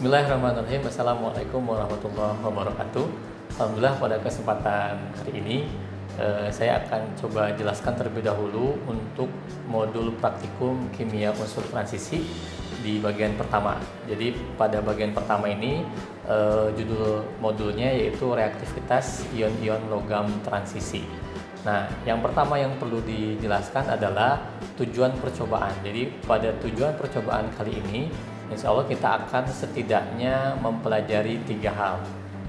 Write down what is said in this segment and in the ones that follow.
Bismillahirrahmanirrahim. Assalamualaikum warahmatullahi wabarakatuh. Alhamdulillah pada kesempatan hari ini saya akan coba jelaskan terlebih dahulu untuk modul praktikum kimia unsur transisi di bagian pertama. Jadi pada bagian pertama ini judul modulnya yaitu reaktivitas ion-ion logam transisi. Nah, yang pertama yang perlu dijelaskan adalah tujuan percobaan. Jadi pada tujuan percobaan kali ini insya Allah kita akan setidaknya mempelajari 3 hal.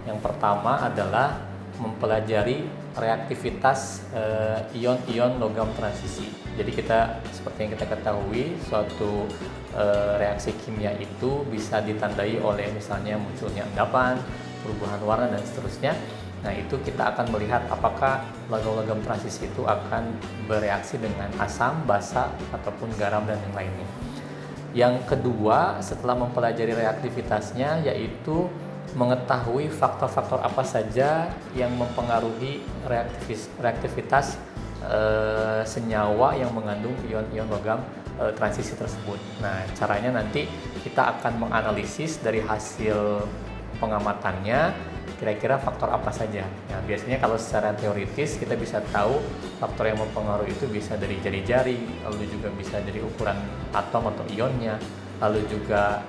Yang pertama adalah mempelajari reaktivitas ion-ion logam transisi. Jadi kita seperti yang kita ketahui, suatu reaksi kimia itu bisa ditandai oleh misalnya munculnya endapan, perubahan warna dan seterusnya. Nah, itu kita akan melihat apakah logam-logam transisi itu akan bereaksi dengan asam, basa, ataupun garam dan yang lainnya. Yang kedua, setelah mempelajari reaktivitasnya, yaitu mengetahui faktor-faktor apa saja yang mempengaruhi reaktivitas senyawa yang mengandung ion-ion logam transisi tersebut. Nah, caranya nanti kita akan menganalisis dari hasil pengamatannya kira-kira faktor apa saja. Nah, biasanya kalau secara teoritis kita bisa tahu faktor yang mempengaruhi itu bisa dari jari-jari, lalu juga bisa dari ukuran atom atau ionnya, lalu juga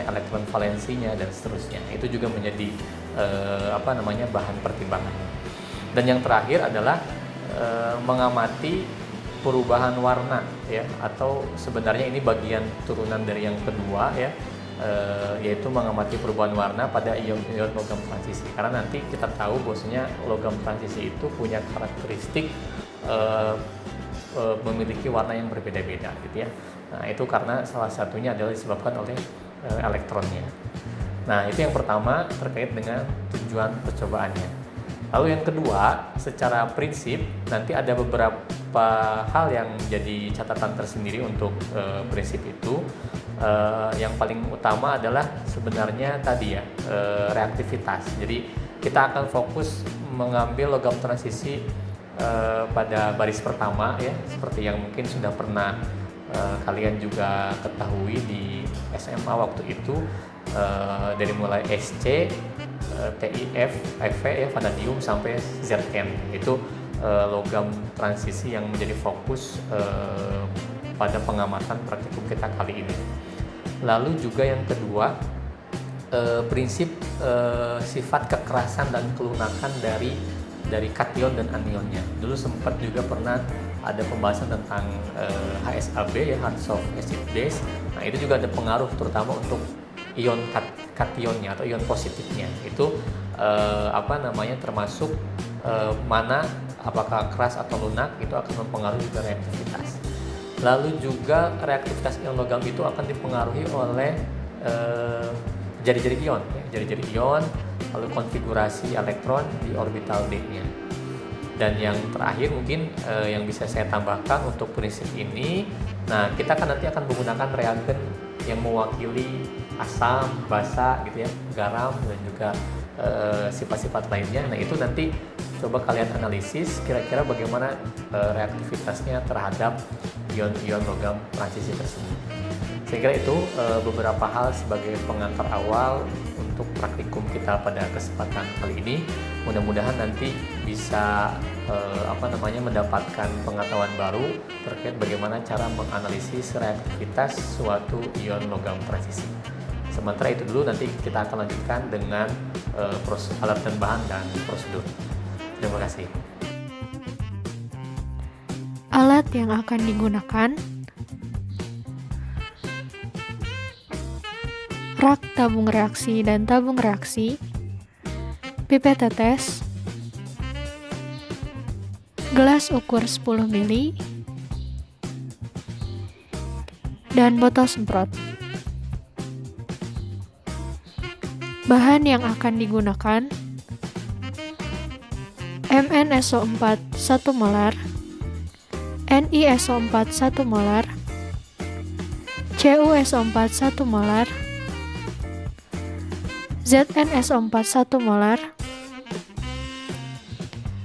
elektron valensinya dan seterusnya. Itu juga menjadi bahan pertimbangan. Dan yang terakhir adalah mengamati perubahan warna ya, atau sebenarnya ini bagian turunan dari yang kedua ya. Yaitu mengamati perubahan warna pada ion-ion logam transisi, karena nanti kita tahu bahwasanya logam transisi itu punya karakteristik memiliki warna yang berbeda-beda gitu ya. Nah, itu karena salah satunya adalah disebabkan oleh elektronnya. Nah, itu yang pertama terkait dengan tujuan percobaannya. Lalu yang kedua, secara prinsip nanti ada beberapa hal yang jadi catatan tersendiri untuk prinsip itu. Yang paling utama adalah sebenarnya tadi ya, reaktivitas. Jadi kita akan fokus mengambil logam transisi pada baris pertama ya, seperti yang mungkin sudah pernah kalian juga ketahui di SMA waktu itu, dari mulai SC, TIF, FV ya, vanadium sampai Zn. Itu logam transisi yang menjadi fokus pada pengamatan praktikum kita kali ini. Lalu juga yang kedua, prinsip sifat kekerasan dan kelunakan dari kation dan anionnya. Dulu sempat juga pernah ada pembahasan tentang HSAB ya, Hartsov acid base. Nah, itu juga ada pengaruh terutama untuk ion kationnya atau ion positifnya. Itu termasuk mana apakah keras atau lunak, itu akan mempengaruhi juga reaktivitas. Lalu juga reaktivitas ion logam itu akan dipengaruhi oleh jari-jari ion, ya. Jari-jari ion, lalu konfigurasi elektron di orbital d-nya. Dan yang terakhir mungkin yang bisa saya tambahkan untuk prinsip ini, nah kita nanti akan menggunakan reagen yang mewakili asam, basa gitu ya, garam dan juga sifat-sifat lainnya. Nah, itu nanti coba kalian analisis kira-kira bagaimana reaktivitasnya terhadap ion-ion logam transisi tersebut. Saya kira itu beberapa hal sebagai pengantar awal untuk praktikum kita pada kesempatan kali ini. Mudah-mudahan nanti bisa mendapatkan pengetahuan baru terkait bagaimana cara menganalisis reaktivitas suatu ion logam transisi. Sementara itu dulu, nanti kita akan lanjutkan dengan alat dan bahan dan prosedur. Terima kasih. Alat yang akan digunakan: rak tabung reaksi dan tabung reaksi, pipet tetes, gelas ukur 10 ml, dan botol semprot. Bahan yang akan digunakan: MnSO4 1 molar, NiSO4 1 molar, CuSO4 1 molar, ZnSO4 1 molar,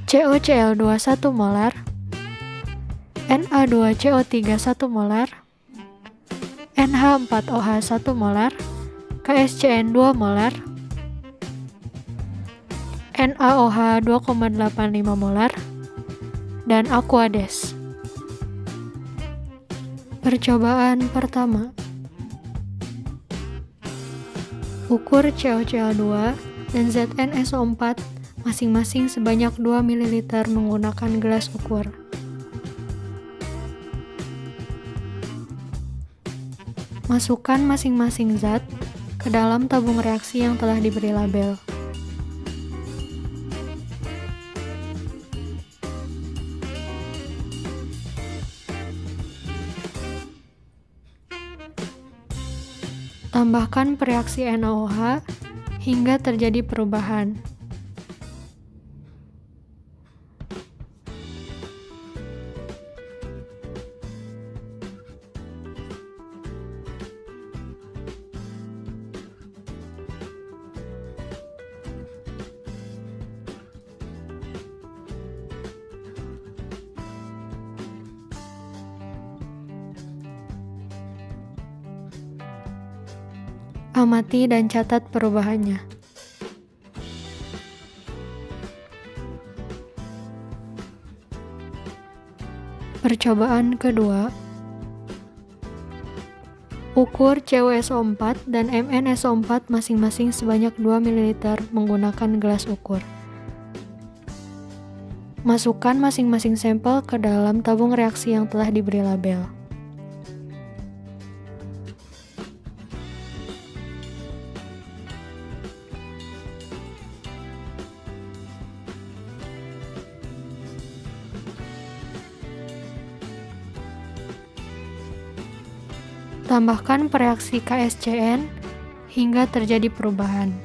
CuCl2 1 molar, Na2CO3 1 molar, NH4OH 1 molar, KSCN 2 molar, NaOH 2,85 molar, dan Aquades. Percobaan pertama. Ukur COCl2 dan ZnSO4 masing-masing sebanyak 2 ml menggunakan gelas ukur. Masukkan masing-masing zat ke dalam tabung reaksi yang telah diberi label. Tambahkan pereaksi NaOH hingga terjadi perubahan. Amati dan catat perubahannya. Percobaan kedua. Ukur CuSO4 dan MnSO4 masing-masing sebanyak 2 ml menggunakan gelas ukur. Masukkan masing-masing sampel ke dalam tabung reaksi yang telah diberi label. Tambahkan pereaksi KSCN hingga terjadi perubahan.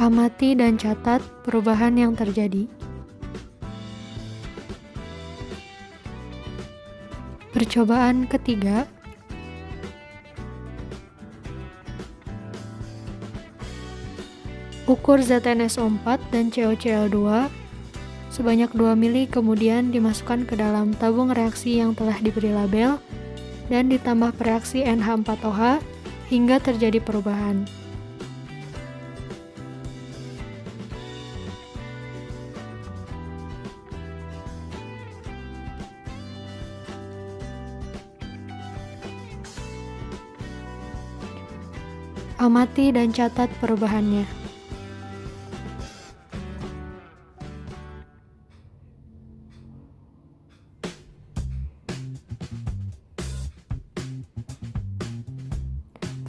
Amati dan catat perubahan yang terjadi. Percobaan ketiga. Ukur ZnSO4 dan COCl2 sebanyak 2 ml kemudian dimasukkan ke dalam tabung reaksi yang telah diberi label dan ditambah pereaksi NH4OH hingga terjadi perubahan. Amati dan catat perubahannya.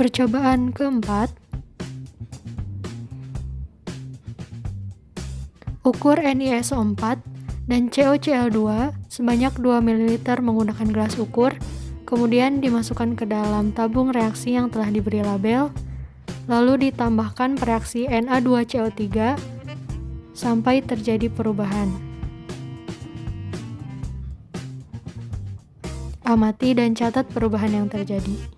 Percobaan keempat. Ukur NiSO4 dan COCl2 sebanyak 2 ml menggunakan gelas ukur, kemudian dimasukkan ke dalam tabung reaksi yang telah diberi label, lalu ditambahkan pereaksi Na2CO3 sampai terjadi perubahan. Amati dan catat perubahan yang terjadi.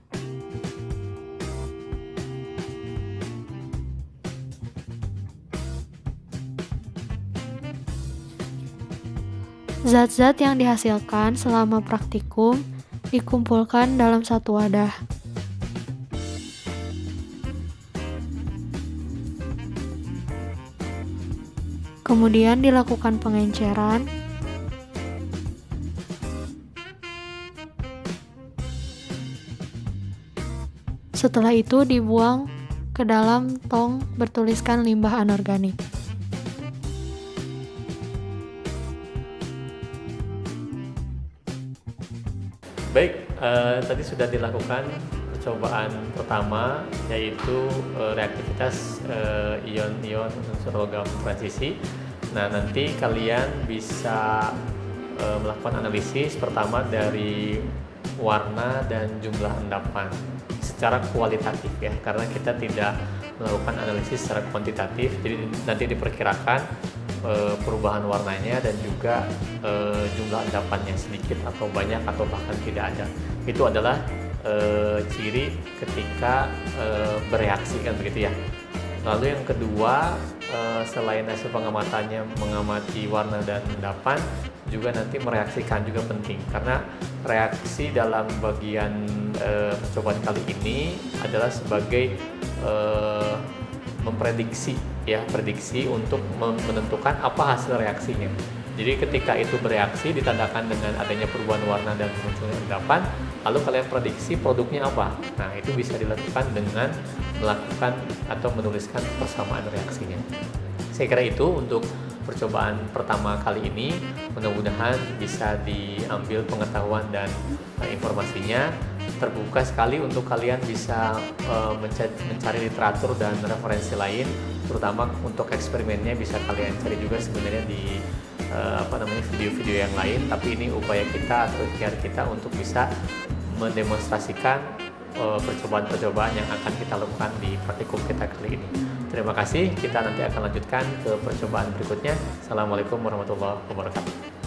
Zat-zat yang dihasilkan selama praktikum dikumpulkan dalam satu wadah. Kemudian dilakukan pengenceran. Setelah itu dibuang ke dalam tong bertuliskan limbah anorganik. Baik, tadi sudah dilakukan percobaan pertama, yaitu reaktivitas ion-ion unsur logam transisi. Nah, nanti kalian bisa melakukan analisis pertama dari warna dan jumlah endapan secara kualitatif ya, karena kita tidak melakukan analisis secara kuantitatif. Jadi nanti diperkirakan perubahan warnanya dan juga jumlah endapannya sedikit atau banyak atau bahkan tidak ada. Itu adalah ciri ketika bereaksi kan begitu ya. Lalu yang kedua, selain hasil pengamatannya mengamati warna dan endapan, juga nanti mereaksikan juga penting, karena reaksi dalam bagian percobaan kali ini adalah sebagai memprediksi ya, prediksi untuk menentukan apa hasil reaksinya. Jadi ketika itu bereaksi ditandakan dengan adanya perubahan warna dan munculnya endapan, lalu kalian prediksi produknya apa. Nah, itu bisa dilakukan dengan melakukan atau menuliskan persamaan reaksinya. Saya kira itu untuk percobaan pertama kali ini. Mudah-mudahan bisa diambil pengetahuan dan informasinya. Terbuka sekali untuk kalian bisa mencari literatur dan referensi lain, terutama untuk eksperimennya bisa kalian cari juga sebenarnya di video-video yang lain. Tapi ini upaya kita atau ikhtiar kita untuk bisa mendemonstrasikan percobaan-percobaan yang akan kita lakukan di praktikum kita kali ini. Terima kasih, kita nanti akan lanjutkan ke percobaan berikutnya. Assalamualaikum warahmatullahi wabarakatuh.